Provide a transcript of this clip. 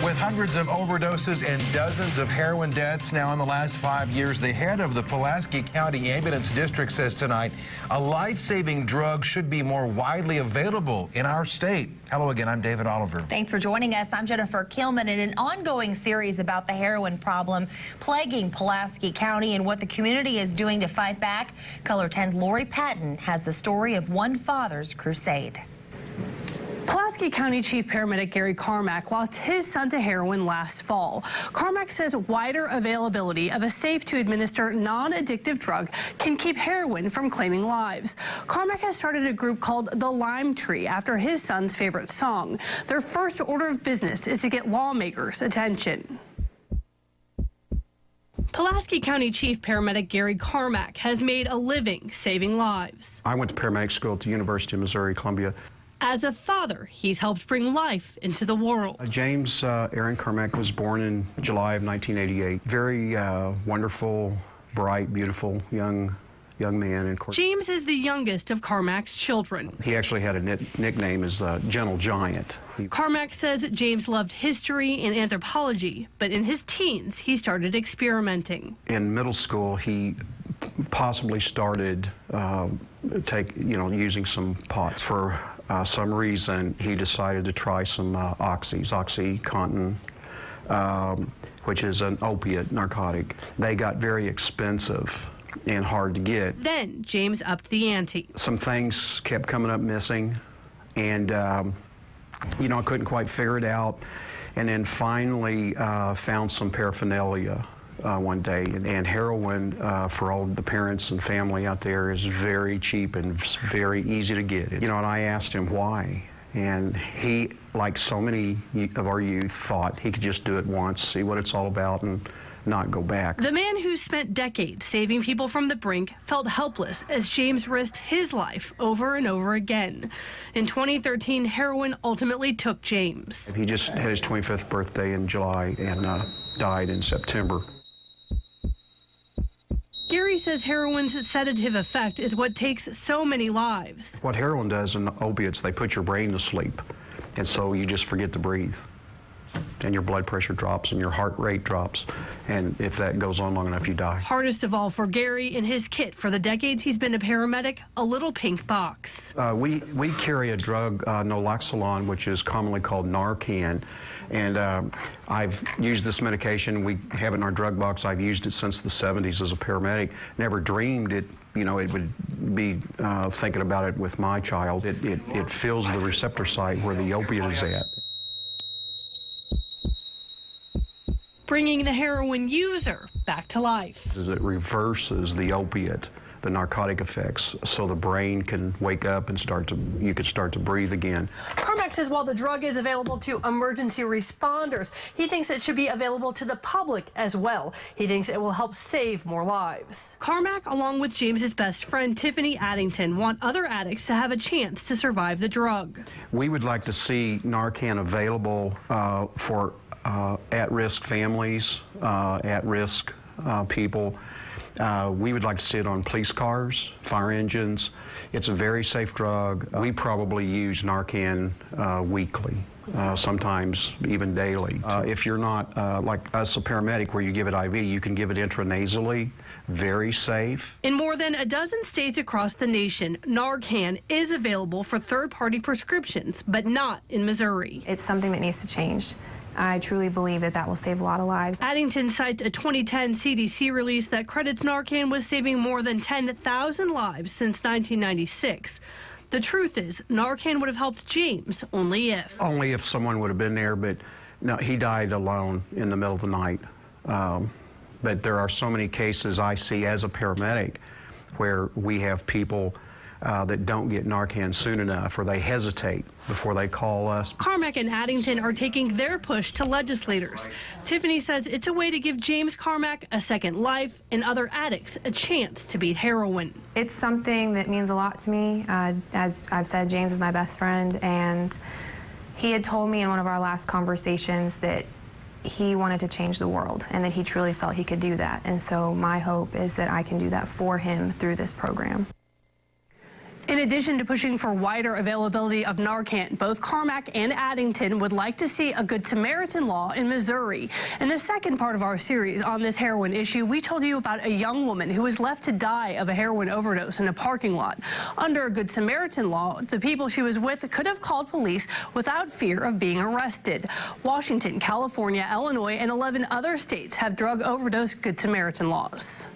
With hundreds of overdoses and dozens of heroin deaths now in the last 5 years, the head of the Pulaski County Ambulance District says tonight a life-saving drug should be more widely available in our state. Hello again, I'm David Oliver. Thanks for joining us. I'm Jennifer Kilman. In an ongoing series about the heroin problem plaguing Pulaski County and what the community is doing to fight back, Color 10's Lori Patton has the story of one father's crusade. Pulaski County Chief Paramedic Gary Carmack lost his son to heroin last fall. Carmack says wider availability of a safe-to-administer non-addictive drug can keep heroin from claiming lives. Carmack has started a group called the Lime Tree after his son's favorite song. Their first order of business is to get lawmakers' attention. Pulaski County Chief Paramedic Gary Carmack has made a living saving lives. I went to paramedic school at the University of Missouri, Columbia. As a father, he's helped bring life into the world. James Aaron Carmack was born in July of 1988. Very wonderful, bright, beautiful young man. And James is the youngest of Carmack's children. He actually had a nickname as Gentle Giant. Carmack says James loved history and anthropology, but in his teens, he started experimenting. In middle school, he possibly started using some pots. For some reason, he decided to try some OxyContin, which is an opiate narcotic. They got very expensive and hard to get. Then James upped the ante. Some things kept coming up missing, and I couldn't quite figure it out. And then finally found some paraphernalia one day, and heroin for all the parents and family out there is very cheap and very easy to get. And I asked him why, and he, like so many of our youth, thought he could just do it once, see what it's all about, and not go back. The man who spent decades saving people from the brink felt helpless as James risked his life over and over again. In 2013, heroin ultimately took James. He just had his 25th birthday in July and died in September. Gary says heroin's sedative effect is what takes so many lives. What heroin does in opiates, they put your brain to sleep, and so you just forget to breathe. And your blood pressure drops and your heart rate drops, and if that goes on long enough, you die. Hardest of all for Gary, in his kit for the decades he's been a paramedic, a little pink box. We carry a drug, naloxone, which is commonly called Narcan, and I've used this medication. We have it in our drug box. I've used it since the 70s as a paramedic. Never dreamed it would be thinking about it with my child. It fills the receptor site where the opiate is at. Bringing the heroin user back to life. It reverses the opiate, the narcotic effects, so the brain can wake up and you can start to breathe again. Carmack says while the drug is available to emergency responders, he thinks it should be available to the public as well. He thinks it will help save more lives. Carmack, along with James's best friend Tiffany Addington, want other addicts to have a chance to survive the drug. We would like to see Narcan available for at-risk families, at-risk people. We would like to see it on police cars, fire engines. It's a very safe drug. We probably use Narcan weekly, sometimes even daily. If you're not like us, a paramedic, where you give it IV, you can give it intranasally, very safe. In more than a dozen states across the nation, Narcan is available for third-party prescriptions, but not in Missouri. It's something that needs to change. I truly believe that will save a lot of lives. Addington cites a 2010 CDC release that credits Narcan with saving more than 10,000 lives since 1996. The truth is, Narcan would have helped James only if. Only if someone would have been there, but no, he died alone in the middle of the night. But there are so many cases I see as a paramedic where we have people that don't get Narcan soon enough, or they hesitate before they call us. Carmack and Addington are taking their push to legislators. Tiffany says it's a way to give James Carmack a second life and other addicts a chance to beat heroin. It's something that means a lot to me. As I've said, James is my best friend, and he had told me in one of our last conversations that he wanted to change the world and that he truly felt he could do that. And so my hope is that I can do that for him through this program. In In addition to pushing for wider availability of Narcan, both Carmack and Addington would like to see a Good Samaritan law in Missouri. In the second part of our series on this heroin issue, we told you about a young woman who was left to die of a heroin overdose in a parking lot. Under a Good Samaritan law, the people she was with could have called police without fear of being arrested. Washington, California, Illinois, and 11 other states have drug overdose Good Samaritan laws.